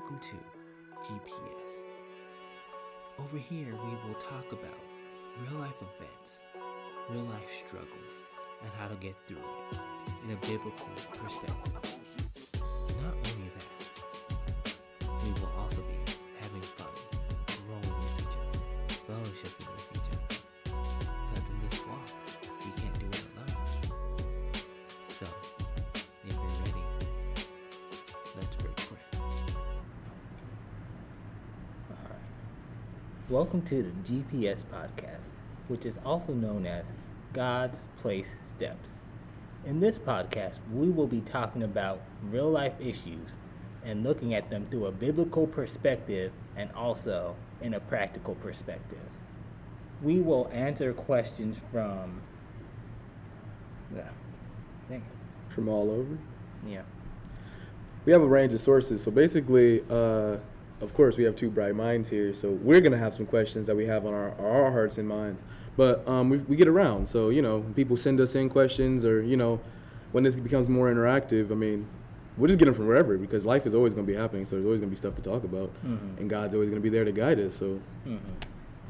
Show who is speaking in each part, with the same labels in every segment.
Speaker 1: welcome to G.P.S. Over here, we will talk about real life events, real life struggles, and how to get through it in a biblical perspective. Not only that, we will also be having fun, growing with each other, fellowshipping with each other. Because in this walk, we can't do it alone. So, if you're ready, let's break bread. Alright. Welcome to the G.P.S. podcast, which is also known as God's Place Steps. In this podcast, we will be talking about real life issues and looking at them through a biblical perspective and also in a practical perspective. We will answer questions from
Speaker 2: From all over.
Speaker 1: Yeah.
Speaker 2: We have a range of sources. So basically, of course, we have two bright minds here. So we're going to have some questions that we have on our hearts and minds. But we get around. So, people send us in questions or, when this becomes more interactive, we'll just get them from wherever because life is always going to be happening. So there's always going to be stuff to talk about. Mm-hmm. And God's always going to be there to guide us. So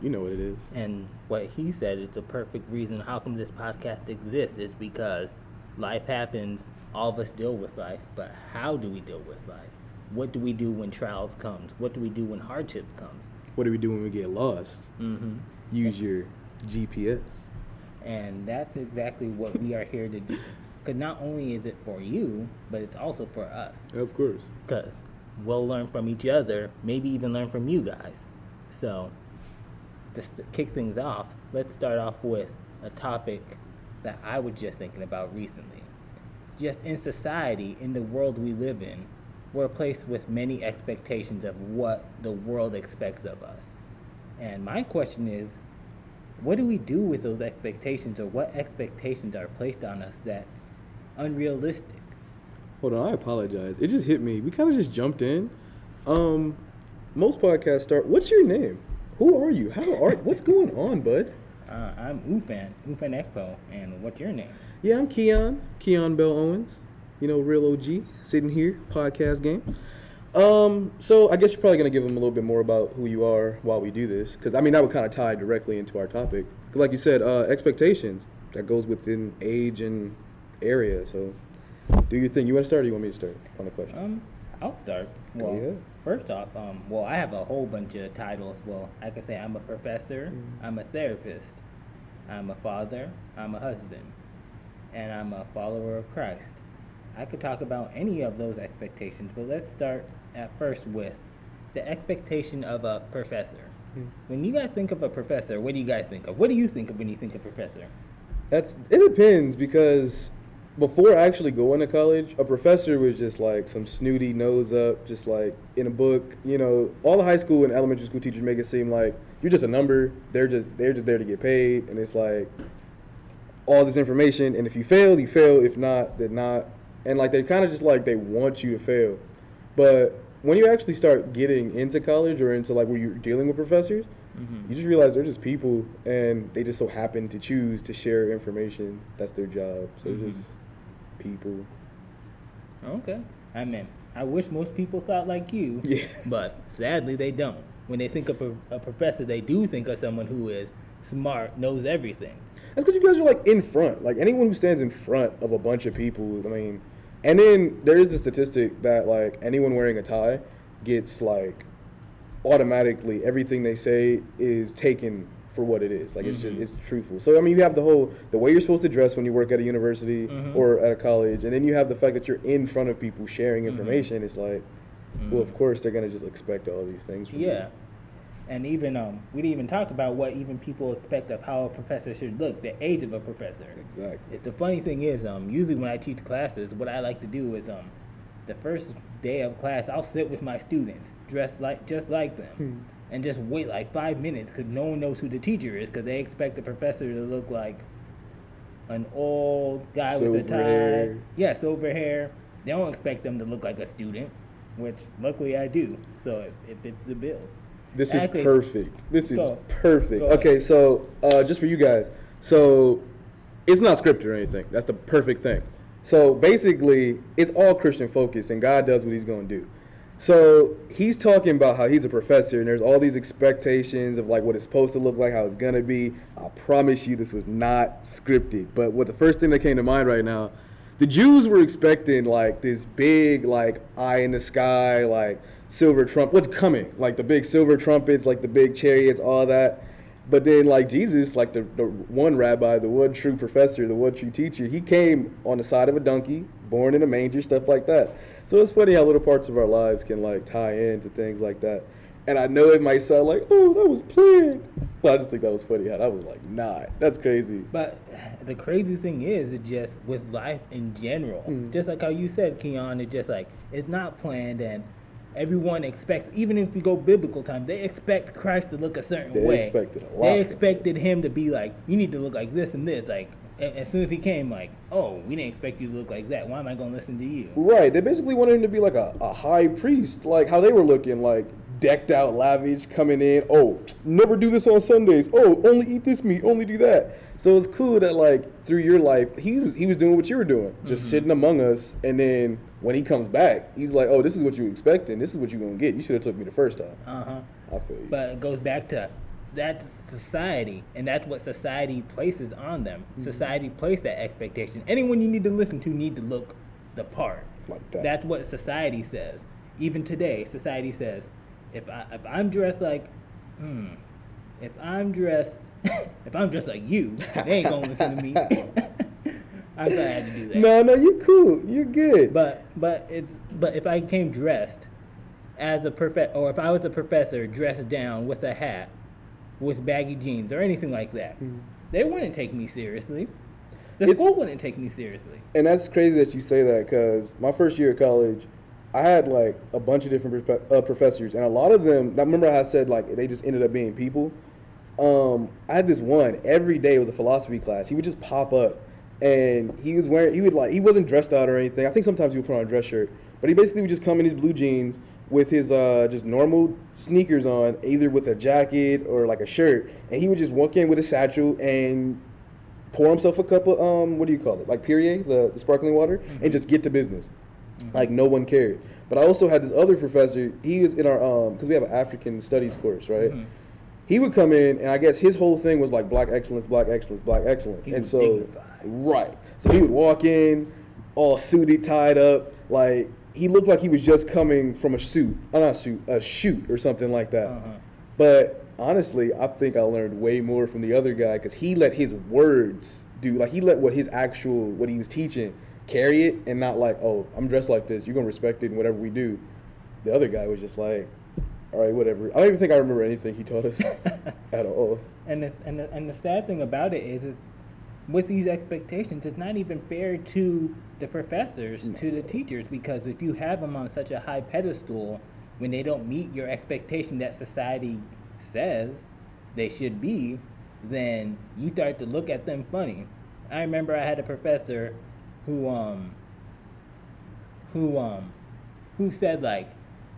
Speaker 2: you know what it is.
Speaker 1: And what he said is the perfect reason how come this podcast exists is because life happens, all of us deal with life, but how do we deal with life? What do we do when trials comes? What do we do when hardship comes?
Speaker 2: What do we do when we get lost?
Speaker 1: Mm-hmm.
Speaker 2: Use your GPS.
Speaker 1: And that's exactly what we are here to do. Because not only is it for you, but it's also for us.
Speaker 2: Of course.
Speaker 1: Because we'll learn from each other, maybe even learn from you guys. So, just to kick things off, let's start off with a topic that I was just thinking about recently. Just in society, in the world we live in, we're placed with many expectations of what the world expects of us. And my question is, what do we do with those expectations, or what expectations are placed on us that's unrealistic?
Speaker 2: Hold on, I apologize. It just hit me. We kind of just jumped in. Most podcasts start, what's your name? Who are you? What's going on, bud?
Speaker 1: I'm Ufan Ekpo, and what's your name?
Speaker 2: Yeah, I'm Keon Bell Owens. Real OG, sitting here, podcast game. So I guess you're probably going to give them a little bit more about who you are while we do this. Because, that would kind of tie directly into our topic. Like you said, expectations. That goes within age and area. So do your thing. You want to start or you want me to start on the question?
Speaker 1: I'll start. Well, first off, I have a whole bunch of titles. Well, I can say I'm a professor, I'm a therapist, I'm a father, I'm a husband, and I'm a follower of Christ. I could talk about any of those expectations, but let's start at first with the expectation of a professor. When you guys think of a professor, what do you guys think of? What do you think of when you think of professor?
Speaker 2: It depends because before actually going to college, a professor was just like some snooty nose up, just like in a book. All the high school and elementary school teachers make it seem like you're just a number. They're just there to get paid, and it's like all this information. And if you fail, you fail. If not, then not. And like they're kind of just like they want you to fail. But when you actually start getting into college or into like where you're dealing with professors, you just realize they're just people, and they just so happen to choose to share information. That's their job. So they're just people.
Speaker 1: Okay. I wish most people thought like you, but sadly they don't. When they think of a professor, they do think of someone who is smart, knows everything.
Speaker 2: That's because you guys are like in front. Like anyone who stands in front of a bunch of people, and then there is the statistic that like anyone wearing a tie gets like automatically everything they say is taken for what it is. Like it's truthful. So you have the way you're supposed to dress when you work at a university or at a college, and then you have the fact that you're in front of people sharing information. It's like, well, of course they're gonna just expect all these things from you.
Speaker 1: And even we didn't even talk about what even people expect of how a professor should look, the age of a professor.
Speaker 2: Exactly.
Speaker 1: The funny thing is, usually when I teach classes, what I like to do is the first day of class, I'll sit with my students dressed just like them. And just wait like 5 minutes because no one knows who the teacher is because they expect the professor to look like an old guy with a tie. Hair. Yeah, silver hair. They don't expect them to look like a student, which luckily I do. So it fits the bill.
Speaker 2: This is perfect. Perfect. Okay, so just for you guys, so it's not scripted or anything. That's the perfect thing. So basically, it's all Christian focused, and God does what He's going to do. So he's talking about how he's a professor and there's all these expectations of like what it's supposed to look like, how it's gonna be. I promise you this was not scripted. But what the first thing that came to mind right now, the Jews were expecting like this big like eye in the sky, like silver trump. What's coming? Like the big silver trumpets, like the big chariots, all that. But then like Jesus, like the one rabbi, the one true professor, the one true teacher, he came on the side of a donkey, born in a manger, stuff like that. So it's funny how little parts of our lives can like tie into things like that. And I know it might sound like, oh, that was planned. But I just think that was funny how that was like, nah, that's crazy.
Speaker 1: But the crazy thing is, it just, with life in general, just like how you said, Keon, it's just like, it's not planned, and everyone expects, even if you go biblical time, they expect Christ to look a certain way.
Speaker 2: They expected a lot.
Speaker 1: They expected him to be like, you need to look like this and this. Like, as soon as he came, like, oh, we didn't expect you to look like that. Why am I going to listen to you?
Speaker 2: Right. They basically wanted him to be like a high priest, like how they were looking, like decked out, lavish, coming in. Oh, never do this on Sundays. Oh, only eat this meat, only do that. So it's cool that like through your life, he was doing what you were doing, just sitting among us. And then when he comes back, he's like, oh, this is what you expecting. This is what you're going to get. You should have took me the first time. I feel you.
Speaker 1: But it goes back to that's society, and that's what society places on them. Society places that expectation. Anyone you need to listen to need to look the part.
Speaker 2: Like that.
Speaker 1: That's what society says. Even today, society says, if I'm dressed like, if I'm dressed like you, they ain't gonna listen to me. I'm sorry I had to do that.
Speaker 2: No, you're cool. You're good.
Speaker 1: But if I came dressed as a or if I was a professor dressed down with a hat, with baggy jeans or anything like that, they wouldn't take me seriously. The school wouldn't take me seriously.
Speaker 2: And that's crazy that you say that, because my first year of college, I had like a bunch of different professors, and a lot of them, I remember how I said like they just ended up being people. I had this one, every day it was a philosophy class. He would just pop up, and he wasn't dressed out or anything. I think sometimes he would put on a dress shirt, but he basically would just come in his blue jeans with his just normal sneakers on, either with a jacket or like a shirt, and he would just walk in with a satchel and pour himself a cup of what do you call it, like Perrier, the sparkling water, and just get to business. Like no one cared. But I also had this other professor. He was in our because we have an African studies course, right? He would come in, and I guess his whole thing was like black excellence, black excellence, black excellence. And so dignified. Right. So he would walk in all suited, tied up, like he looked like he was just coming from a shoot or something like that. But honestly, I think I learned way more from the other guy, because he let his words he let what he was teaching carry it, and not like, oh, I'm dressed like this, you're gonna respect it in whatever we do. The other guy was just like, all right, whatever. I don't even think I remember anything he taught us at all.
Speaker 1: And the sad thing about it is, it's with these expectations, it's not even fair to the professors, to the teachers, because if you have them on such a high pedestal, when they don't meet your expectation that society says they should be, then you start to look at them funny. I remember I had a professor who said, like,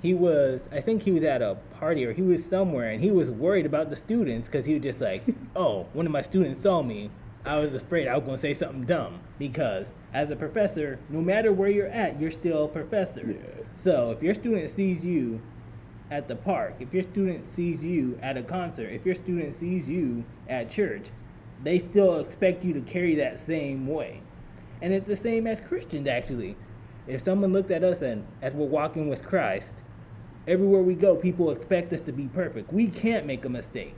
Speaker 1: I think he was at a party or he was somewhere, and he was worried about the students, because he was just like, oh, one of my students saw me, I was afraid I was going to say something dumb, because as a professor, no matter where you're at, you're still a professor. Yeah. So if your student sees you at the park, if your student sees you at a concert, if your student sees you at church, they still expect you to carry that same way. And it's the same as Christians, actually. If someone looks at us and as we're walking with Christ, everywhere we go, people expect us to be perfect. We can't make a mistake.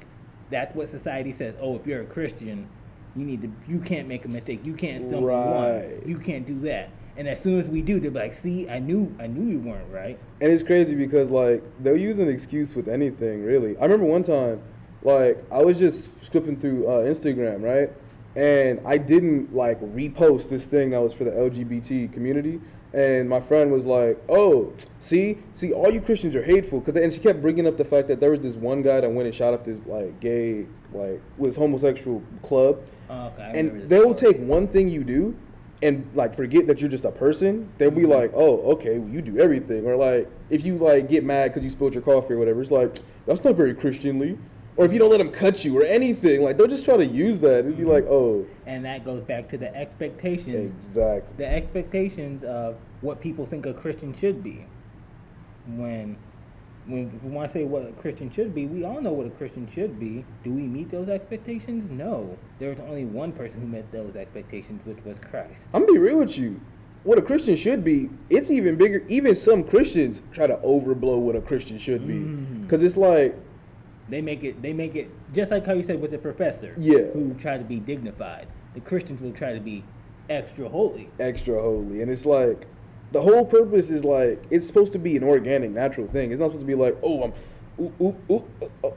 Speaker 1: That's what society says. Oh, if you're a Christian, you can't make a mistake. You can't stumble once. You can't do that. And as soon as we do, they'll be like, see, I knew you weren't right.
Speaker 2: And it's crazy because, like, they'll use an excuse with anything, really. I remember one time, like, I was just skipping through Instagram, right? And I didn't, like, repost this thing that was for the LGBT community. And my friend was like, oh, see, all you Christians are hateful. And she kept bringing up the fact that there was this one guy that went and shot up this, like, gay, like, with his homosexual club. Oh, okay. And they will take one thing you do and, like, forget that you're just a person. They'll be like, oh, okay, well, you do everything. Or, like, if you, like, get mad because you spilled your coffee or whatever, it's like, that's not very Christianly. Or if you don't let them cut you or anything, like, they'll just try to use that. It'd be like, oh.
Speaker 1: And that goes back to the expectations.
Speaker 2: Exactly.
Speaker 1: The expectations of what people think a Christian should be.
Speaker 3: when we want to say what a Christian should be, we all know what a Christian should be. Do we meet those expectations? No. There was only one person who met those expectations, which was Christ.
Speaker 2: I'm gonna be real with you. What a Christian should be, it's even bigger. Even some Christians try to overblow what a Christian should be, because it's like
Speaker 3: they make it just like how you said with the professor,
Speaker 2: who
Speaker 3: tried to be dignified. The Christians will try to be extra holy,
Speaker 2: and it's like the whole purpose is like it's supposed to be an organic, natural thing. It's not supposed to be like, oh, I'm,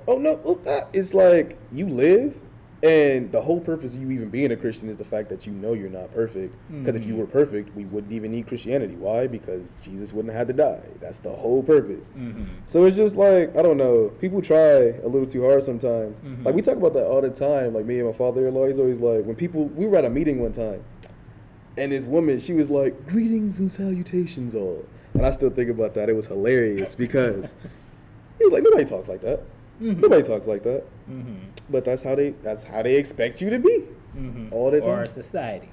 Speaker 2: oh no, it's like you live. And the whole purpose of you even being a Christian is the fact that you know you're not perfect. Because if you were perfect, we wouldn't even need Christianity. Why? Because Jesus wouldn't have had to die. That's the whole purpose. So it's just like, I don't know. People try a little too hard sometimes. Like, we talk about that all the time. Like, me and my father-in-law, he's always like, we were at a meeting one time. And this woman, she was like, greetings and salutations all. And I still think about that. It was hilarious because he was like, nobody talks like that. Nobody talks like that. But that's how they expect you to be all the time.
Speaker 3: Or society.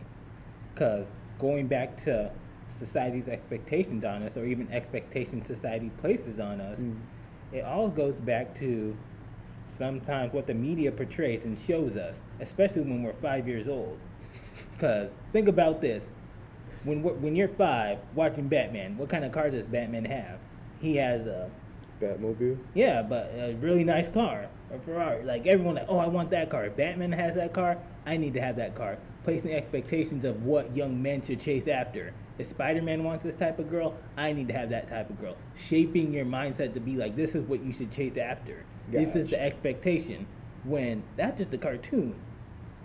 Speaker 3: Because going back to society's expectations on us, or even expectations society places on us, it all goes back to sometimes what the media portrays and shows us, especially when we're 5 years old. Because think about this. When you're 5 watching Batman, what kind of car does Batman have? He has a
Speaker 2: Batmobile?
Speaker 3: Yeah, but a really nice car. A Ferrari. Like, everyone like, oh, I want that car. Batman has that car. I need to have that car. Placing expectations of what young men should chase after. If Spider-Man wants this type of girl, I need to have that type of girl. Shaping your mindset to be like, this is what you should chase after.
Speaker 2: Gotcha.
Speaker 3: This is the expectation. When that's just a cartoon.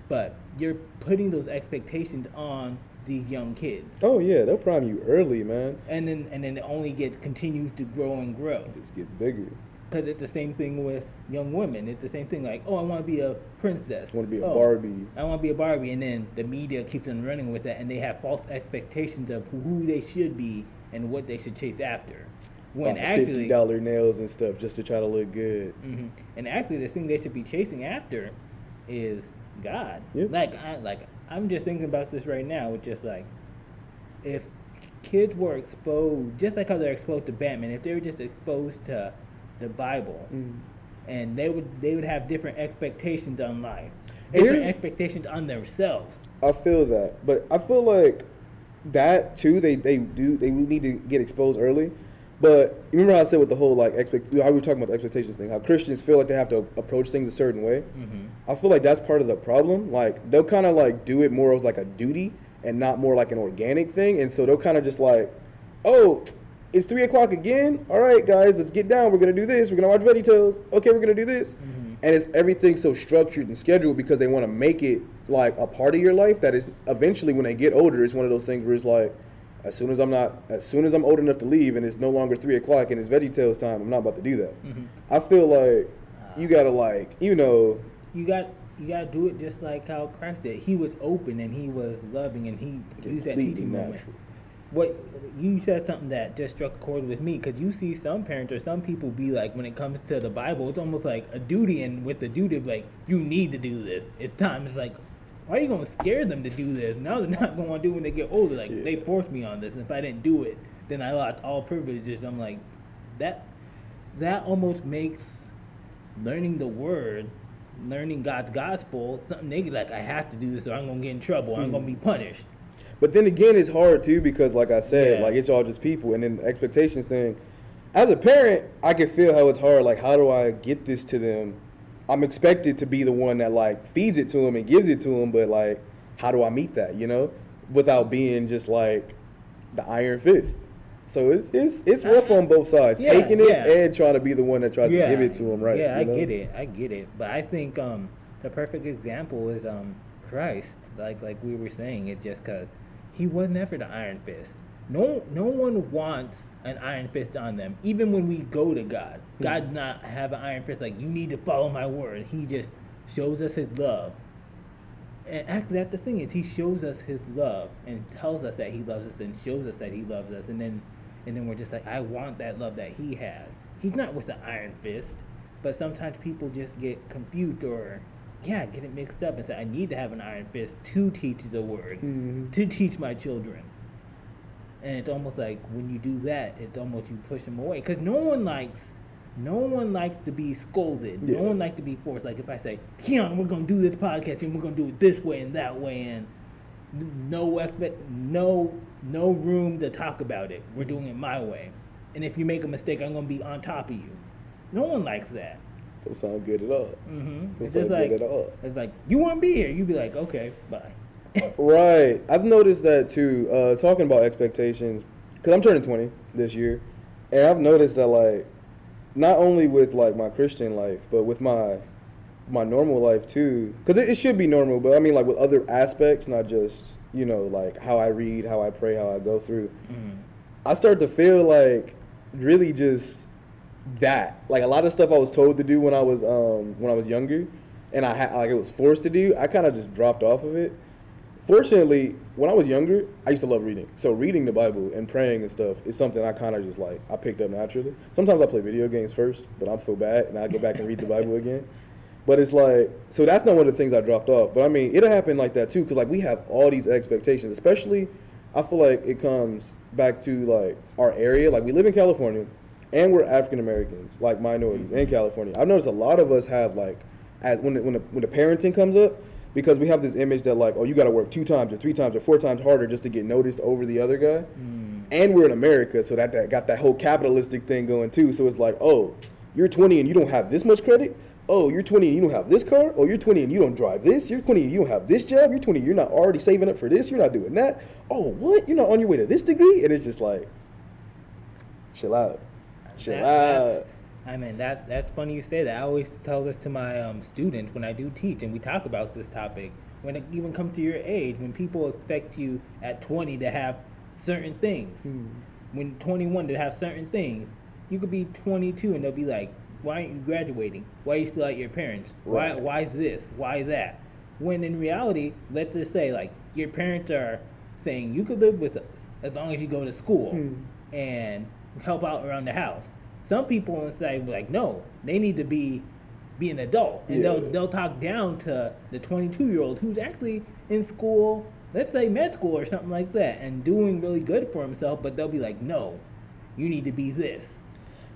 Speaker 3: But you're putting those expectations on these young kids.
Speaker 2: Oh yeah, they'll prime you early, man.
Speaker 3: And then it only continues to grow and grow.
Speaker 2: Just get bigger.
Speaker 3: Because it's the same thing with young women. It's the same thing like, oh, I want to be a princess.
Speaker 2: I want to be a Barbie.
Speaker 3: I want to be a Barbie. And then the media keeps on running with that, and they have false expectations of who they should be and what they should chase after. When actually
Speaker 2: $50 nails and stuff just to try to look good.
Speaker 3: And actually, the thing they should be chasing after is God.
Speaker 2: Yep.
Speaker 3: I'm just thinking about this right now. It's just like, if kids were exposed, just like how they're exposed to Batman, if they were just exposed to the Bible, and they would have different expectations on life, different expectations on themselves.
Speaker 2: I feel that, but I feel like that too. They need to get exposed early. But remember how I said with the whole like how we were talking about the expectations thing, how Christians feel like they have to approach things a certain way. I feel like that's part of the problem. Like they'll kind of like do it more as like a duty and not more like an organic thing. And so they'll kind of just like, oh, it's 3 o'clock again. All right, guys, let's get down. We're gonna do this. We're gonna watch VeggieTales. Okay, we're gonna do this. And it's everything so structured and scheduled because they want to make it like a part of your life that is eventually when they get older, it's one of those things where it's like, as soon as I'm old enough to leave and it's no longer 3 o'clock and it's VeggieTales time, I'm not about to do that. I feel like you gotta like, you
Speaker 3: gotta do it just like how Christ did. He was open and he was loving and he used that teaching moment. What you said something that just struck a chord with me, because you see some parents or some people be like, when it comes to the Bible, it's almost like a duty, and with the duty, like, you need to do this. It's time. It's like, why are you going to scare them to do this? Now they're not going to do it when they get older. Like, they forced me on this, and if I didn't do it, then I lost all privileges. I'm like, that almost makes learning the Word, learning God's gospel, something negative. Like, I have to do this or I'm going to get in trouble, or I'm going to be punished.
Speaker 2: But then again, it's hard too because, like I said, like it's all just people, and then the expectations thing. As a parent, I can feel how it's hard. Like, how do I get this to them? I'm expected to be the one that like feeds it to them and gives it to them, but like, how do I meet that? You know, without being just like the iron fist. So it's rough on both sides, taking it and trying to be the one that tries to give it to them, right?
Speaker 3: Yeah, I get it. But I think the perfect example is Christ. Like we were saying, it just because he was never the iron fist. No one wants an iron fist on them. Even when we go to God, God does not have an iron fist like, you need to follow my word. He just shows us his love. And actually, that's the thing, is he shows us his love and tells us that he loves us and shows us that he loves us. And then we're just like, I want that love that he has. He's not with the iron fist. But sometimes people just get confused or get it mixed up and say, I need to have an iron fist to teach the word, to teach my children. And it's almost like when you do that, it's almost you push them away because no one likes to be scolded.
Speaker 2: Yeah.
Speaker 3: No one likes to be forced. Like if I say, Keon, we're gonna do this podcast and we're gonna do it this way and that way, and no room to talk about it. We're doing it my way. And if you make a mistake, I'm gonna be on top of you. No one likes that.
Speaker 2: Don't sound good at all.
Speaker 3: Mm-hmm.
Speaker 2: Don't sound good at all.
Speaker 3: It's like you want to be here. You'd be like, okay, bye.
Speaker 2: Right. I've noticed that too. Talking about expectations, because I'm turning 20 this year, and I've noticed that like, not only with like my Christian life, but with my normal life too. Because it should be normal, but I mean like with other aspects, not just like how I read, how I pray, how I go through.
Speaker 3: Mm-hmm.
Speaker 2: I start to feel like really just that like a lot of stuff I was told to do when I was younger, and I had like it was forced to do. I kind of just dropped off of it. Fortunately, when I was younger, I used to love reading. So reading the Bible and praying and stuff is something I kind of just like, I picked up naturally. Sometimes I play video games first, but I feel bad, and I go back and read the Bible again. But it's like, so that's not one of the things I dropped off. But I mean, it'll happen like that too, because like we have all these expectations, especially, I feel like it comes back to like our area. Like we live in California, and we're African Americans, like minorities in California. I've noticed a lot of us have like, when the parenting comes up, because we have this image that like, oh, you got to work 2 times or 3 times or 4 times harder just to get noticed over the other guy. And we're in America, so that got that whole capitalistic thing going too. So it's like, oh, you're 20 and you don't have this much credit. Oh, you're 20 and you don't have this car. Oh, you're 20 and you don't drive this. You're 20 and you don't have this job. You're 20, you're not already saving up for this. You're not doing that. Oh, what? You're not on your way to this degree? And it's just like, chill out.
Speaker 3: I mean, that's funny you say that. I always tell this to my students when I do teach, and we talk about this topic. When it even comes to your age, when people expect you at 20 to have certain things, when 21 to have certain things, you could be 22 and they'll be like, why aren't you graduating? Why are you still at your parents?
Speaker 2: Right.
Speaker 3: Why is this? Why that? When in reality, let's just say like your parents are saying you could live with us as long as you go to school and help out around the house. Some people inside like, no, they need to be an adult, and they'll talk down to the 22-year-old who's actually in school, let's say med school or something like that, and doing really good for himself. But they'll be like, no, you need to be this.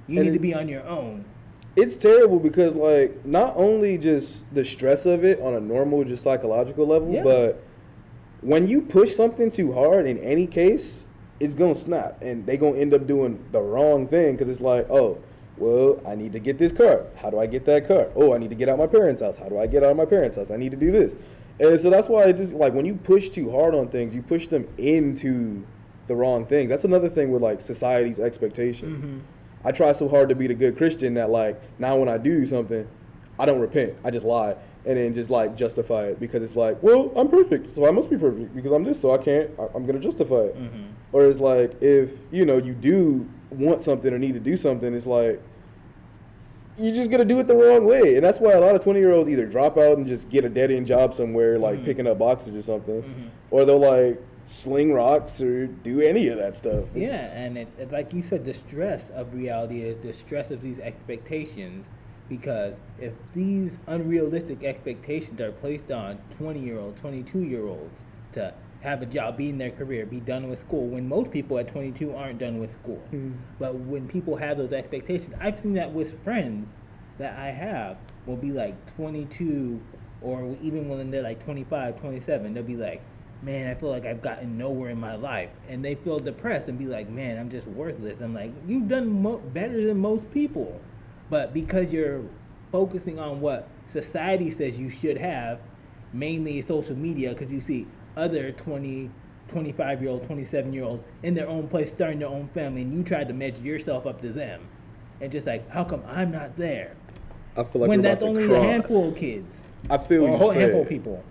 Speaker 3: You need to be on your own.
Speaker 2: It's terrible because like not only just the stress of it on a normal, just psychological level, but when you push something too hard in any case, it's going to snap, and they going to end up doing the wrong thing because it's like, oh, well, I need to get this car. How do I get that car? Oh, I need to get out of my parents' house. How do I get out of my parents' house? I need to do this. And so that's why it's just like when you push too hard on things, you push them into the wrong things. That's another thing with like society's expectations. I try so hard to be the good Christian that like now when I do something, I don't repent. I just lie and then just like justify it because it's like, well, I'm perfect, so I must be perfect because I'm this, so I'm gonna justify it. Or it's like if you do want something or need to do something, it's like you're just gonna do it the wrong way, and that's why a lot of 20-year-olds either drop out and just get a dead-end job somewhere, like picking up boxes or something, or they'll like sling rocks or do any of that stuff.
Speaker 3: And it like you said, the stress of reality is the stress of these expectations. Because if these unrealistic expectations are placed on 20-year-olds, 22-year-olds to have a job, be in their career, be done with school, when most people at 22 aren't done with school. But when people have those expectations, I've seen that with friends that I have will be like 22, or even when they're like 25, 27, they'll be like, man, I feel like I've gotten nowhere in my life. And they feel depressed and be like, man, I'm just worthless. I'm like, you've done better than most people. But because you're focusing on what society says you should have, mainly social media, because you see other 20, 25-year-old, 27-year-olds in their own place starting their own family, and you try to measure yourself up to them. And just like, how come I'm not there?
Speaker 2: I feel like
Speaker 3: when
Speaker 2: we're
Speaker 3: that's
Speaker 2: about to
Speaker 3: only
Speaker 2: cross.
Speaker 3: a handful of kids.
Speaker 2: I feel
Speaker 3: or
Speaker 2: you
Speaker 3: a whole
Speaker 2: said.
Speaker 3: handful of people.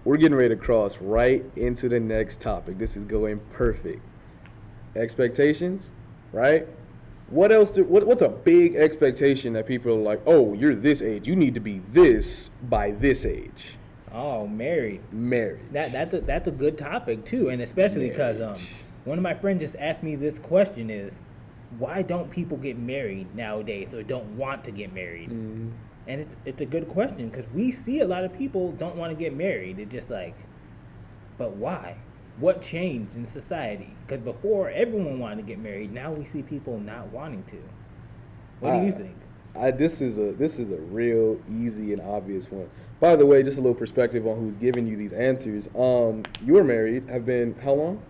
Speaker 2: We're getting ready to cross right into the next topic. This is going perfect. Expectations, right? What else? What's a big expectation that people are like, oh, you're this age. You need to be this by this age.
Speaker 3: Oh, married.
Speaker 2: Marriage.
Speaker 3: That's a good topic too, and especially because one of my friends just asked me this question: is why don't people get married nowadays or don't want to get married? And it's a good question because we see a lot of people don't want to get married. It's just like, but why? what changed in society? Because before everyone wanted to get married, now we see people not wanting to. What do you think?
Speaker 2: This is a real easy and obvious one. By the way, just a little perspective on who's giving you these answers. You were married. Have been how long?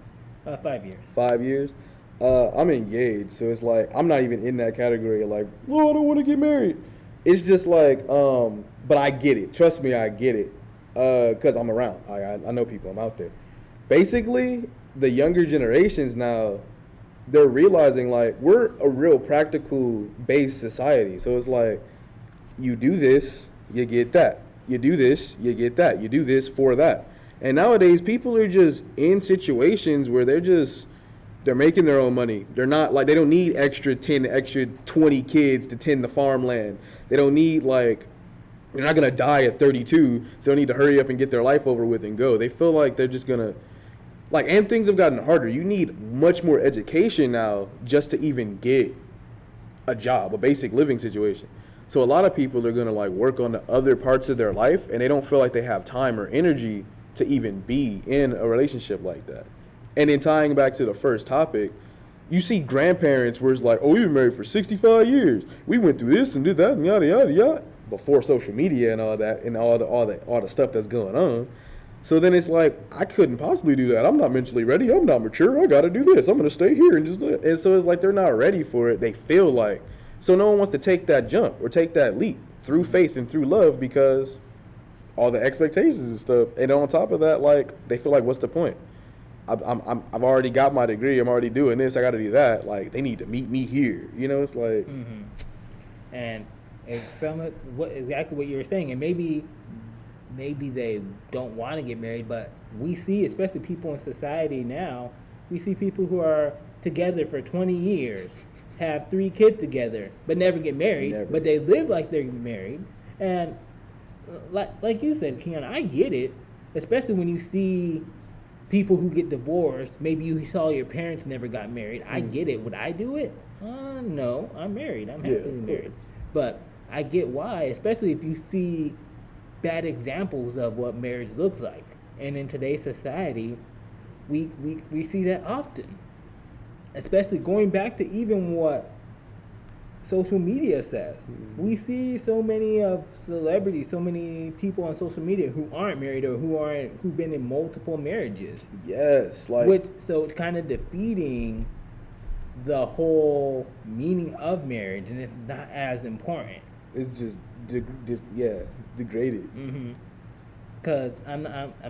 Speaker 3: 5 years.
Speaker 2: 5 years. I'm engaged, so it's like I'm not even in that category of like, well, I don't want to get married. It's just like, but I get it. Trust me, I get it, because I'm around. I know people. I'm out there. Basically, the younger generations now, they're realizing like we're a real practical based society. So it's like, you do this, you get that. You do this, you get that. You do this for that. And nowadays, people are just in situations where they're making their own money. They're not like, they don't need extra 20 kids to tend the farmland. They don't need like, they're not gonna die at 32, so they need to hurry up and get their life over with and go. They feel like they're just gonna, like, and things have gotten harder. You need much more education now just to even get a job, a basic living situation. So a lot of people are gonna like work on the other parts of their life, and they don't feel like they have time or energy to even be in a relationship like that. And then tying back to the first topic, you see grandparents where it's like, oh, we've been married for 65 years. We went through this and did that and yada yada yada before social media and all that and all the stuff that's going on. So then it's like, I couldn't possibly do that. I'm not mentally ready. I'm not mature. I got to do this. I'm going to stay here and just do it. And so it's like they're not ready for it. They feel like, so no one wants to take that jump or take that leap through faith and through love because all the expectations and stuff. And on top of that, like, they feel like, what's the point? I've already got my degree. I'm already doing this. I got to do that. Like, they need to meet me here. You know, it's like.
Speaker 3: Mm-hmm. And exactly what you were saying. And maybe they don't want to get married, but we see, especially people in society now, we see people who are together for 20 years, have 3 kids together, but never get married, but they live like they're married. And like you said, Keon, I get it, especially when you see people who get divorced. Maybe you saw your parents never got married. I get it. Would I do it? No, I'm married. I'm happily married. But I get why, especially if you see bad examples of what marriage looks like. And in today's society, we see that often. Especially going back to even what social media says. Mm-hmm. We see so many of celebrities, so many people on social media who aren't married or who've been in multiple marriages.
Speaker 2: Yes, like
Speaker 3: so it's kind of defeating the whole meaning of marriage, and it's not as important.
Speaker 2: It's just it's degraded.
Speaker 3: Because I'm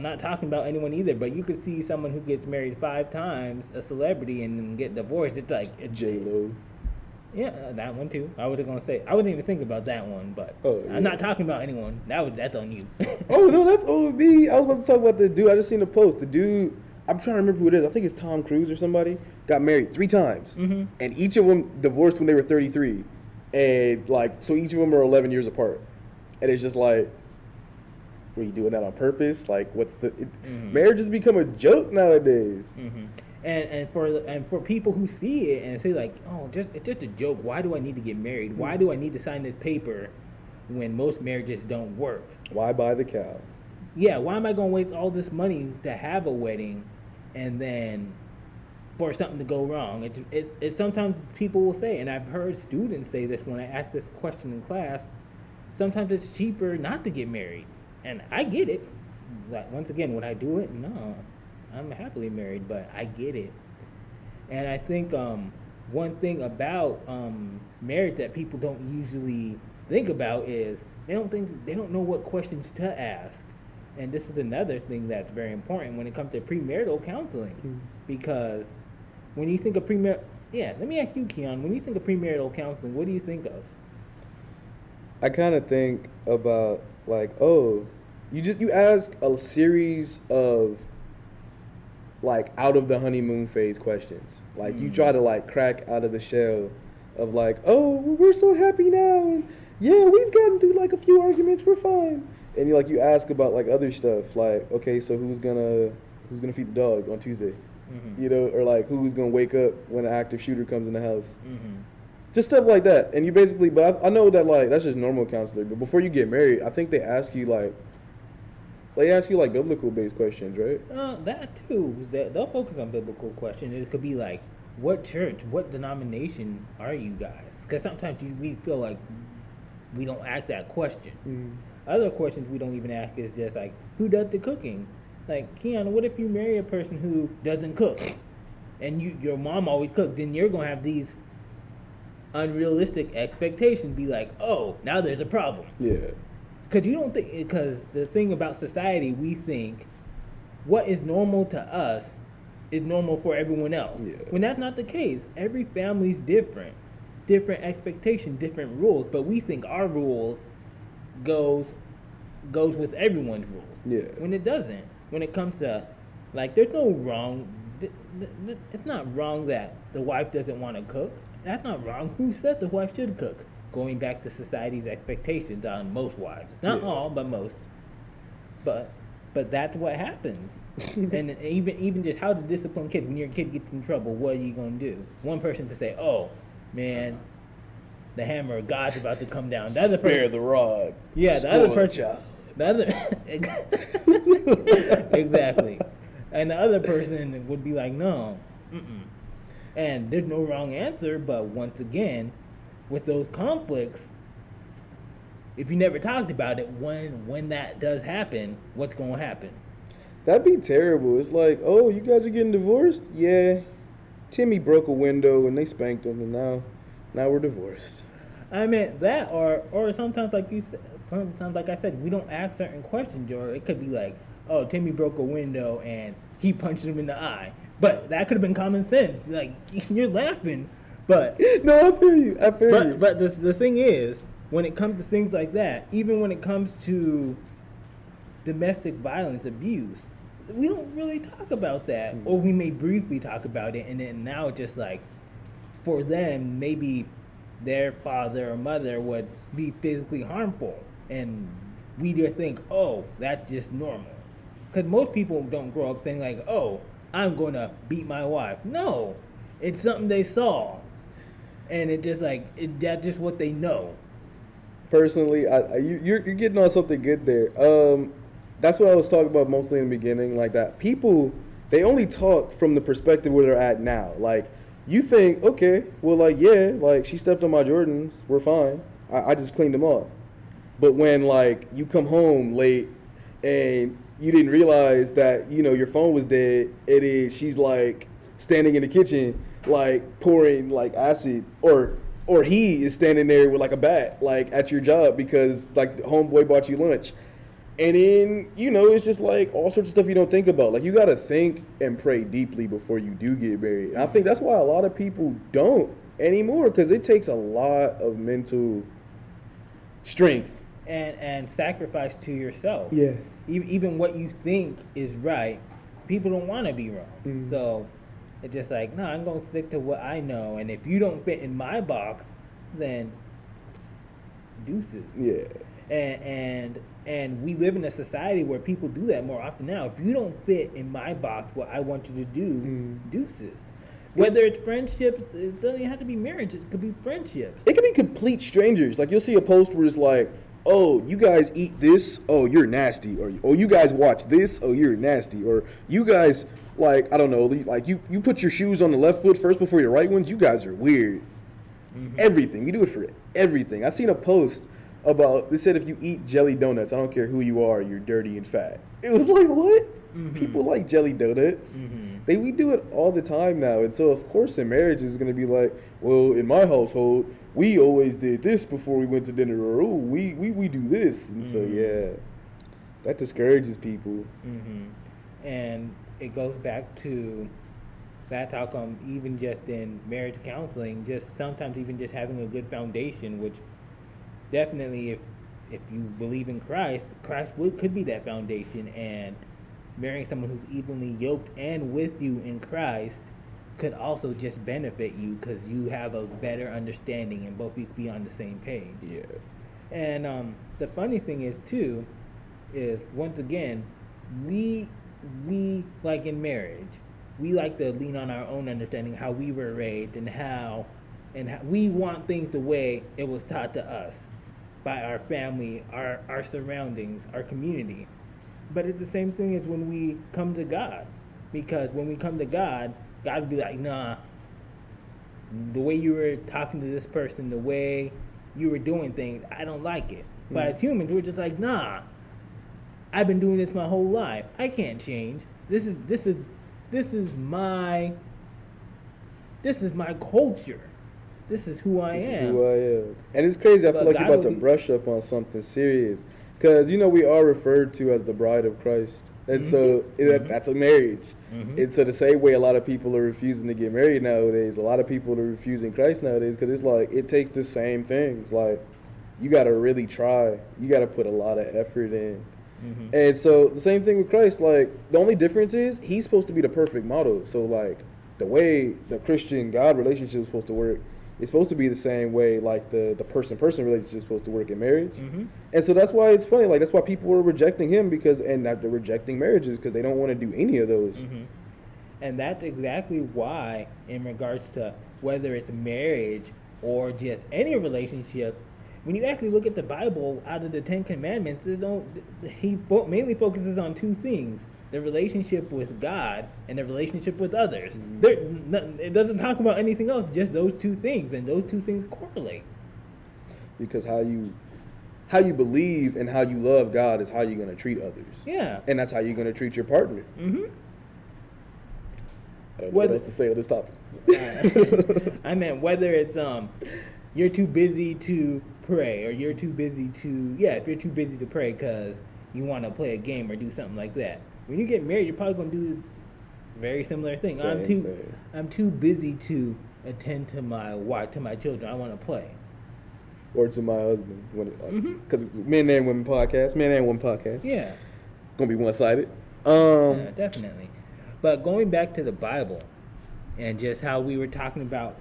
Speaker 3: not talking about anyone either, but you could see someone who gets married 5 times, a celebrity, and then get divorced. It's like
Speaker 2: J-Lo.
Speaker 3: Yeah, that one too. I wasn't even think about that one, but I'm not talking about anyone. That's on you.
Speaker 2: Oh no, that's on me. I was about to talk about the dude. I just seen the post. The dude, I'm trying to remember who it is. I think it's Tom Cruise or somebody. Got married 3 times, and each of them divorced when they were 33, and like so each of them are 11 years apart, and it's just like, were you doing that on purpose? Like, what's marriage has become a joke nowadays.
Speaker 3: And for people who see it and say like, oh, it's just a joke. Why do I need to get married? Why do I need to sign this paper when most marriages don't work?
Speaker 2: Why buy the cow?
Speaker 3: Yeah, why am I going to waste all this money to have a wedding and then for something to go wrong? It sometimes people will say, and I've heard students say this when I ask this question in class, sometimes it's cheaper not to get married. And I get it. Like, once again, would I do it? No. I'm happily married, but I get it. And I think one thing about marriage that people don't usually think about is they don't know what questions to ask. And this is another thing that's very important when it comes to premarital counseling. Because when you think of let me ask you, Keon, when you think of premarital counseling, what do you think of?
Speaker 2: I kind of think about like, you ask a series of like out of the honeymoon phase questions. Like you try to like crack out of the shell of like, oh, we're so happy now, and yeah, we've gotten through like a few arguments, we're fine. And you ask about like other stuff, like, okay, so who's gonna feed the dog on Tuesday? You know, or like who's gonna wake up when an active shooter comes in the house? Just stuff like that. And you basically, but I know that like that's just normal counseling. But before you get married, I think they ask you like, They ask you like biblical based questions, right?
Speaker 3: That too. They'll focus on biblical questions. It could be like, what church, what denomination are you guys? Because sometimes we feel like we don't ask that question. Other questions we don't even ask is just like, who does the cooking? Like, Keanu, what if you marry a person who doesn't cook, and your mom always cooks? Then you're gonna have these unrealistic expectations. Be like, oh, now there's a problem.
Speaker 2: Yeah.
Speaker 3: Because you don't think, because the thing about society, we think what is normal to us is normal for everyone else.
Speaker 2: Yeah.
Speaker 3: When that's not the case. Every family's different expectations, different rules, but we think our rules goes with everyone's rules.
Speaker 2: Yeah.
Speaker 3: When it doesn't. When it comes to, like, there's no wrong. It's not wrong that the wife doesn't want to cook. That's not wrong. Who said the wife should cook? Going back to society's expectations on most wives, not all, but most. But that's what happens. And even just how to discipline kids. When your kid gets in trouble, what are you gonna do? One person to say, "Oh, man, the hammer of God's about to come down." The other
Speaker 2: Spare
Speaker 3: person,
Speaker 2: the rod.
Speaker 3: yeah, the other person, the other, exactly. And the other person would be like, "No, and there's no wrong answer." But once again, with those conflicts, if you never talked about it, when that does happen, what's gonna happen?
Speaker 2: That'd be terrible. It's like, oh, you guys are getting divorced? Yeah. Timmy broke a window and they spanked him, and now we're divorced.
Speaker 3: I mean that, or sometimes like you said, sometimes like I said, we don't ask certain questions, or it could be like, oh, Timmy broke a window and he punched him in the eye, but that could have been common sense. Like, you're laughing, but
Speaker 2: no, I feel you.
Speaker 3: But the thing is, when it comes to things like that, even when it comes to domestic violence, abuse, we don't really talk about that, or we may briefly talk about it, and then now it's just like, for them, maybe their father or mother would be physically harmful, and we just think, oh, that's just normal. Because most people don't grow up saying like, oh, I'm going to beat my wife. No, it's something they saw, and it just like, that's just what they know.
Speaker 2: Personally, you're getting on something good there. That's what I was talking about mostly in the beginning. Like that, people, they only talk from the perspective where they're at now. Like, you think, okay, well, like, yeah, like, she stepped on my Jordans, we're fine. I just cleaned them off. But when, like, you come home late and you didn't realize that, you know, your phone was dead, she's like standing in the kitchen, like pouring like acid, or he is standing there with like a bat, like at your job because like the homeboy bought you lunch. And then, you know, it's just like all sorts of stuff you don't think about. Like, you got to think and pray deeply before you do get married. And I think that's why a lot of people don't anymore, because it takes a lot of mental strength.
Speaker 3: And sacrifice to yourself.
Speaker 2: Yeah.
Speaker 3: Even what you think is right, people don't want to be wrong. Mm-hmm. So it's just like, no, I'm going to stick to what I know. And if you don't fit in my box, then deuces.
Speaker 2: Yeah.
Speaker 3: And we live in a society where people do that more often now. If you don't fit in my box, what I want you to do, deuces. Whether it's friendships, it doesn't even have to be marriage. It could be friendships.
Speaker 2: It could be complete strangers. Like, you'll see a post where it's like, oh, you guys eat this, oh, you're nasty. Or, oh, you guys watch this, oh, you're nasty. Or, you guys, like, I don't know, like, you put your shoes on the left foot first before your right ones, you guys are weird. Mm-hmm. Everything. You do it for everything. I seen a post about, they said if you eat jelly donuts, I don't care who you are, you're dirty and fat. It was like, what? Mm-hmm. People like jelly donuts. Mm-hmm. We do it all the time now. And so, of course, in marriage, it's going to be like, well, in my household, we always did this before we went to dinner. Or, oh, we do this. And so, yeah, that discourages people.
Speaker 3: Mm-hmm. And it goes back to, that's how come even just in marriage counseling, just sometimes even just having a good foundation, which definitely if you believe in Christ could be that foundation, and marrying someone who's evenly yoked and with you in Christ could also just benefit you because you have a better understanding and both of you could be on the same page.
Speaker 2: Yeah.
Speaker 3: And the funny thing is too, is once again, we like in marriage, we like to lean on our own understanding how we were raised and how we want things the way it was taught to us by our family, our surroundings, our community. But it's the same thing as when we come to God. Because when we come to God, God would be like, nah, the way you were talking to this person, the way you were doing things, I don't like it. But as humans, we're just like, nah, I've been doing this my whole life. I can't change. This is my culture. This is who I am.
Speaker 2: This is who I am. And it's crazy. I feel like you're about to brush up on something serious. Because, we are referred to as the bride of Christ. And so that's a marriage. And so the same way a lot of people are refusing to get married nowadays, a lot of people are refusing Christ nowadays because it's like it takes the same things. Like, you got to really try. You got to put a lot of effort in. And so the same thing with Christ. Like, the only difference is he's supposed to be the perfect model. So, like, the way the Christian-God relationship is supposed to work, it's supposed to be the same way like the person-person relationship is supposed to work in marriage. And so that's why it's funny. Like, that's why people are rejecting him and they're rejecting marriages because they don't want to do any of those.
Speaker 3: And that's exactly why, in regards to whether it's marriage or just any relationship, when you actually look at the Bible, out of the 10 Commandments, he mainly focuses on two things: the relationship with God and the relationship with others. It doesn't talk about anything else, just those two things, and those two things correlate.
Speaker 2: Because how you believe and how you love God is how you're going to treat others.
Speaker 3: Yeah.
Speaker 2: And that's how you're going to treat your partner. I don't know what else to say on this topic.
Speaker 3: I meant whether it's you're too busy to pray, or you're too busy to if you're too busy to pray because you want to play a game or do something like that. When you get married, you're probably gonna do a very similar thing. I'm too busy to attend to my wife, to my children. I want to play.
Speaker 2: Or to my husband, because men and women podcast.
Speaker 3: Yeah,
Speaker 2: gonna be one-sided.
Speaker 3: Yeah, definitely. But going back to the Bible, and just how we were talking about,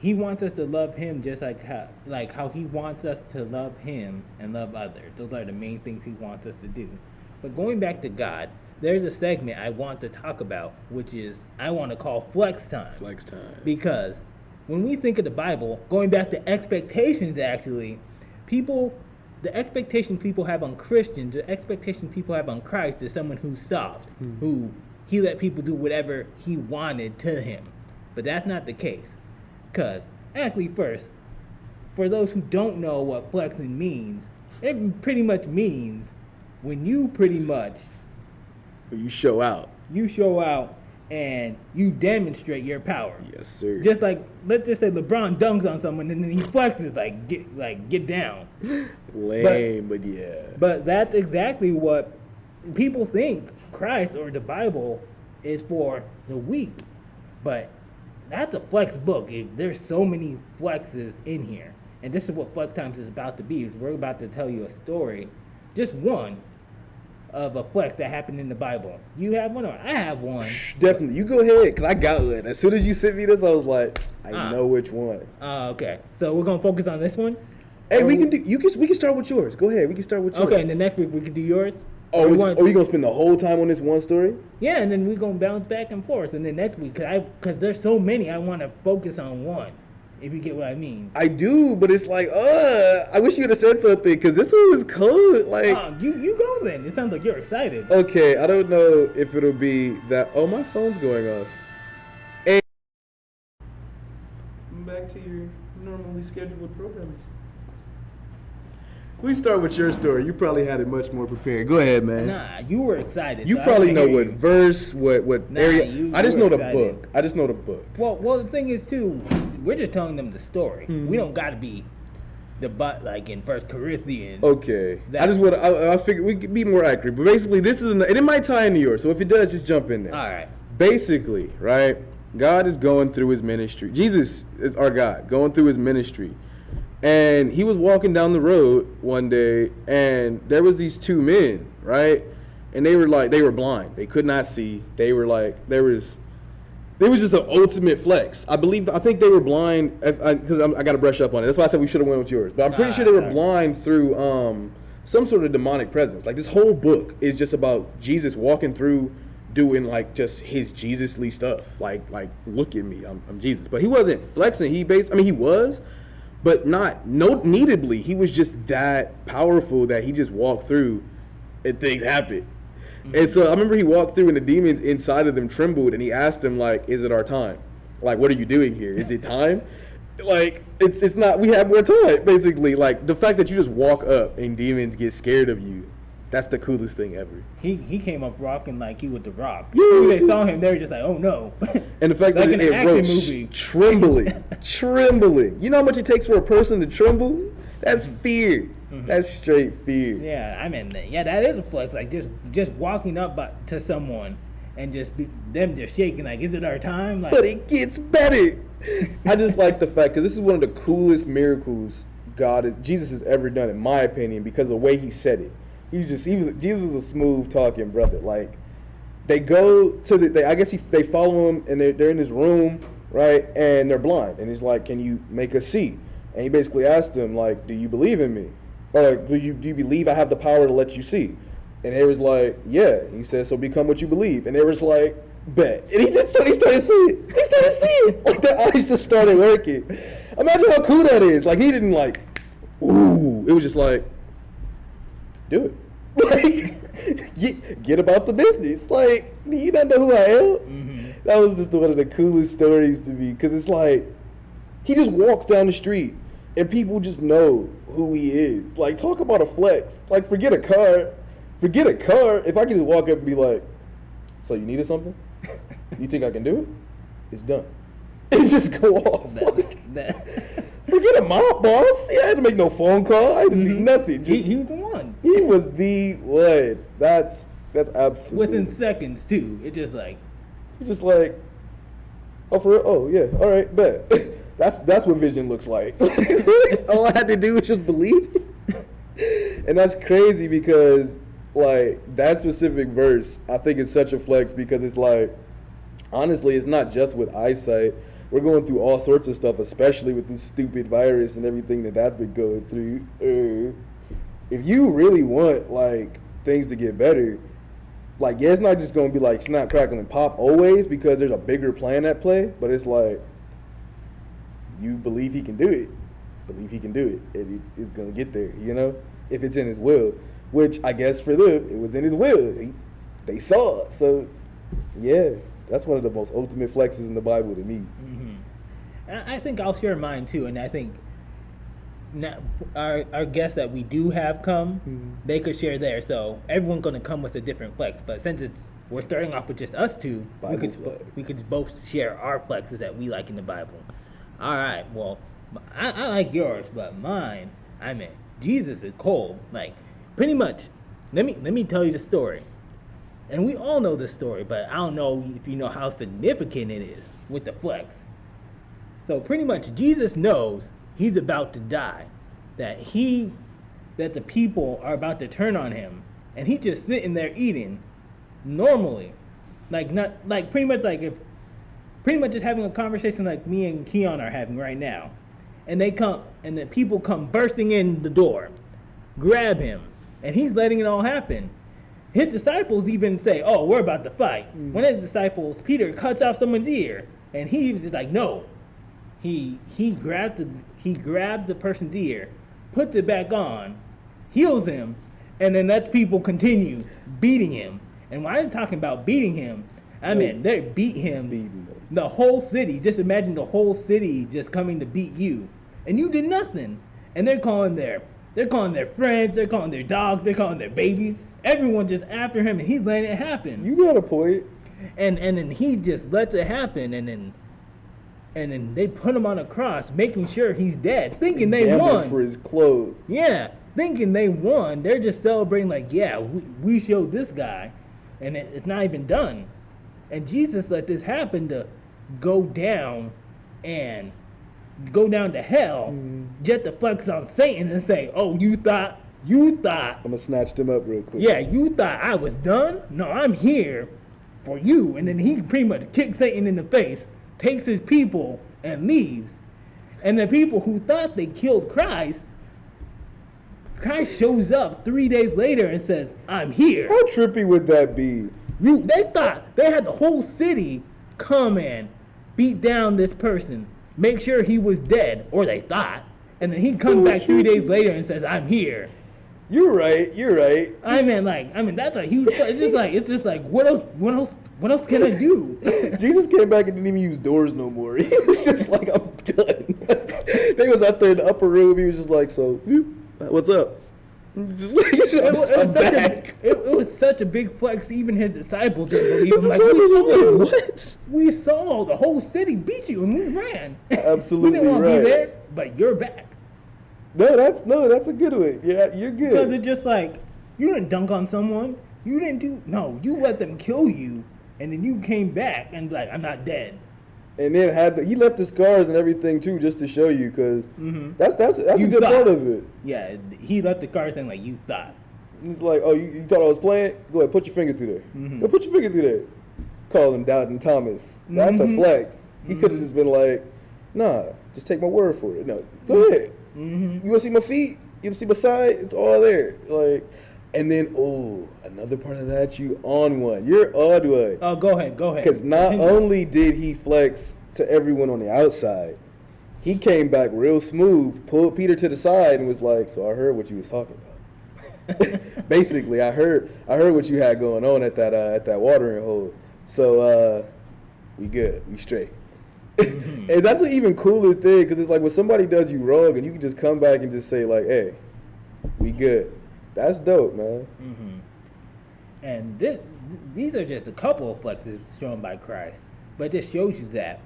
Speaker 3: He wants us to love him just like how he wants us to love him and love others. Those are the main things he wants us to do. But going back to God, there's a segment I want to talk about, which is I want to call Flex Time.
Speaker 2: Flex Time.
Speaker 3: Because when we think of the Bible, going back to expectations, actually, the expectation people have on Christians, the expectation people have on Christ is someone who's soft, who he let people do whatever he wanted to him. But that's not the case. Because, actually, first, for those who don't know what flexing means, it pretty much means when you
Speaker 2: show out.
Speaker 3: You show out and you demonstrate your power.
Speaker 2: Yes, sir.
Speaker 3: Just like, let's just say LeBron dunks on someone and then he flexes get down.
Speaker 2: Lame, but yeah.
Speaker 3: But that's exactly what people think Christ or the Bible is for the weak. But that's a flex book. There's so many flexes in here. And this is what Flex Times is about to be. We're about to tell you a story, just one, of a flex that happened in the Bible. You have one or I have one?
Speaker 2: Definitely. You go ahead, because I got one. As soon as you sent me this, I was like, I know which one.
Speaker 3: Okay. So we're going to focus on this one?
Speaker 2: Hey, we can start with yours. Go ahead. We can start with yours.
Speaker 3: Okay, and the next week we can do yours?
Speaker 2: Oh, you going to spend the whole time on this one story?
Speaker 3: Yeah, and then we're going to bounce back and forth. And then next week, because there's so many, I want to focus on one, if you get what I mean.
Speaker 2: I do, but it's like, I wish you would have said something, because this one was cool. Like,
Speaker 3: you go then. It sounds like you're excited.
Speaker 2: Okay, I don't know if it'll be that. Oh, my phone's going off. Hey. Back to your normally scheduled programming. We start with your story. You probably had it much more prepared. Go ahead, man.
Speaker 3: Nah, you were excited.
Speaker 2: You probably know what verse, what area. I just know the book.
Speaker 3: Well, the thing is too, we're just telling them the story. We don't got to be like in 1 Corinthians.
Speaker 2: Okay. I figured we could be more accurate. But basically, this is and it might tie into yours. So if it does, just jump in there.
Speaker 3: All right.
Speaker 2: Basically, right? God is going through his ministry. Jesus is our God, going through his ministry. And he was walking down the road one day, and there was these two men, right? And they were blind. They could not see. They were like, there was just an ultimate flex. I think they were blind, because I got to brush up on it. That's why I said we should have went with yours. But I'm pretty sure they were blind through some sort of demonic presence. Like, this whole book is just about Jesus walking through, doing like just his Jesus-ly stuff. Like look at me, I'm Jesus. But he wasn't flexing. He was. But not neededly. He was just that powerful that he just walked through and things happen. And so I remember he walked through and the demons inside of them trembled, and he asked him, like, is it our time? Like, what are you doing here? Is it time? Like, it's not, we have more time, basically. Like, the fact that you just walk up and demons get scared of you, that's the coolest thing ever.
Speaker 3: He came up rocking like he was the Rock.
Speaker 2: Yes.
Speaker 3: When they saw him, they were just like, oh no.
Speaker 2: And the fact
Speaker 3: like
Speaker 2: that
Speaker 3: an
Speaker 2: it
Speaker 3: action
Speaker 2: wrote
Speaker 3: movie.
Speaker 2: trembling. You know how much it takes for a person to tremble? That's fear. That's straight fear.
Speaker 3: Yeah, I mean, yeah, that is a flex. Like just walking up to someone and them just shaking. Like, is it our time? Like,
Speaker 2: But it gets better. I just like the fact, because this is one of the coolest miracles Jesus has ever done, in my opinion, because of the way he said it. Jesus is a smooth talking brother. Like, they go to I guess they follow him, and they're in this room, right? And they're blind, and he's like, "Can you make us see?" And he basically asked them, like, "Do you believe in me? Or like, do you believe I have the power to let you see?" And they was like, "Yeah." He said, "So become what you believe." And they was like, "Bet." And he started seeing. He started seeing. Like, their eyes just started working. Imagine how cool that is. Like, he didn't like, ooh. It was just like, do it. Like, get about the business. Like, do you not know who I am? Mm-hmm. That was just one of the coolest stories to me, because it's like, he just walks down the street and people just know who he is. Like, talk about a flex. Like, forget a car. If I could just walk up and be like, "So you needed something? You think I can do it? It's done." And just go off. Forget a mob boss. I had to make no phone call. I didn't do nothing.
Speaker 3: He was the one.
Speaker 2: He was the one. That's absolutely.
Speaker 3: Within seconds too. It's just like.
Speaker 2: It's just like, oh, for real? Oh, yeah. All right, bet. That's what vision looks like. All I had to do was just believe it. And that's crazy, because, like, that specific verse, I think it's such a flex, because it's like, honestly, it's not just with eyesight. We're going through all sorts of stuff, especially with this stupid virus and everything that's been going through. If you really want, like, things to get better, like, yeah, it's not just going to be like snap, crackle, and pop always, because there's a bigger plan at play, but it's like, you believe he can do it. Believe he can do it. And it's going to get there, you know? If it's in his will. Which, I guess for them, it was in his will. They saw it. So, yeah, that's one of the most ultimate flexes in the Bible to me.
Speaker 3: Mm-hmm. And I think I'll share mine too. And I think our guests that we do have come, they could share theirs. So everyone's going to come with a different flex. But since we're starting off with just us two, we could both share our flexes that we like in the Bible. All right. Well, I like yours, but mine, I mean, Jesus is cold. Like, pretty much. Let me tell you the story. And we all know this story, but I don't know if you know how significant it is with the flex. So pretty much Jesus knows he's about to die, that the people are about to turn on him, and he's just sitting there eating normally, like not like pretty much just having a conversation like me and Keon are having right now, and the people come bursting in the door, grab him, and he's letting it all happen. His disciples even say, "Oh, we're about to fight." One of his disciples, Peter, cuts off someone's ear, and he was just like, "No." He grabbed the person's ear, puts it back on, heals him, and then lets people continue beating him. And when I'm talking about beating him, I mean they beat him. The whole city. Just imagine the whole city just coming to beat you, and you did nothing. And they're calling their friends, they're calling their dogs, they're calling their babies. Everyone just after him, and he's letting it happen.
Speaker 2: You got a point.
Speaker 3: And then he just lets it happen, and then they put him on a cross, making sure he's dead, thinking they won.
Speaker 2: For his clothes.
Speaker 3: Yeah, thinking they won. They're just celebrating like, yeah, we showed this guy, and it's not even done. And Jesus let this happen to go down to hell, just to flex on Satan and say, "Oh, you thought." I'm
Speaker 2: gonna snatch them up real quick.
Speaker 3: Yeah, you thought I was done? No, I'm here for you. And then he pretty much kicks Satan in the face, takes his people, and leaves. And the people who thought they killed Christ shows up 3 days later and says, "I'm here."
Speaker 2: How trippy would that be?
Speaker 3: They thought they had the whole city come and beat down this person, make sure he was dead, or they thought. And then he comes back 3 days later and says, "I'm here."
Speaker 2: You're right.
Speaker 3: I mean, that's a huge. It's just like, what else can I do?
Speaker 2: Jesus came back and didn't even use doors no more. He was just like, I'm done. They was out there in the upper room. He was just like, so, what's up? Just like, I'm back.
Speaker 3: It was such a big flex. Even his disciples didn't believe him. Like,
Speaker 2: what?
Speaker 3: We saw the whole city beat you and we ran.
Speaker 2: Absolutely
Speaker 3: we didn't want to
Speaker 2: right.
Speaker 3: be there, but you're back.
Speaker 2: No, that's a good one. Yeah, you're good.
Speaker 3: Because it's just like, you didn't dunk on someone. You let them kill you, and then you came back and like, I'm not dead.
Speaker 2: And then he left the scars and everything too, just to show you, because that's a good part of it.
Speaker 3: Yeah, he left the scars saying like, you thought.
Speaker 2: He's like, oh, you thought I was playing? Go ahead, put your finger through there. Go put your finger through there. Call him Doubting Thomas. That's a flex. He could have just been like, nah, just take my word for it. No, go ahead. You want to see my feet? You want to see my side? It's all there. Like, and then, another part of that, you're on one.
Speaker 3: Oh, go ahead.
Speaker 2: Because not only did he flex to everyone on the outside, he came back real smooth, pulled Peter to the side, and was like, so I heard what you was talking about. Basically, I heard what you had going on at that watering hole. So we good, we straight. And that's an even cooler thing, because it's like when somebody does you wrong and you can just come back and just say like, hey, we good. That's dope, man.
Speaker 3: And these are just a couple of flexes shown by Christ, but it just shows you that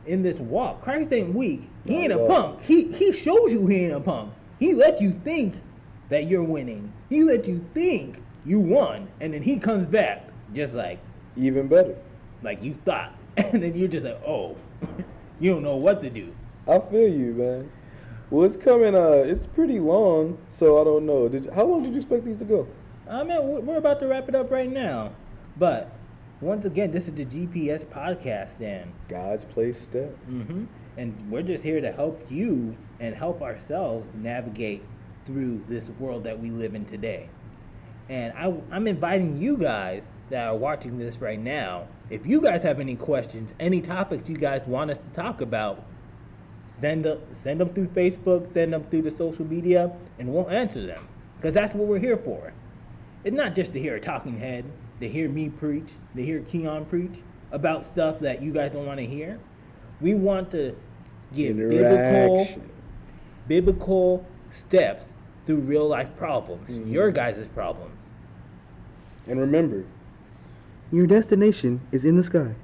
Speaker 3: in this walk, Christ ain't weak. He ain't a punk. He shows you he ain't a punk. He let you think that you're winning. He let you think you won, and then he comes back just like
Speaker 2: even better,
Speaker 3: like you thought, and then you're just like, oh, you don't know what to do.
Speaker 2: I feel you, man. Well, it's coming. It's pretty long, so I don't know. How long did you expect these to go?
Speaker 3: I mean, we're about to wrap it up right now, but once again, this is the G.P.S. podcast, and
Speaker 2: God's place steps.
Speaker 3: And we're just here to help you and help ourselves navigate through this world that we live in today. And I'm inviting you guys that are watching this right now, if you guys have any questions, any topics you guys want us to talk about, send them through Facebook, send them through the social media, and we'll answer them. Because that's what we're here for. It's not just to hear a talking head, to hear me preach, to hear Keon preach about stuff that you guys don't want to hear. We want to give biblical steps through real life problems, your guys' problems.
Speaker 2: And remember, your destination is in the sky.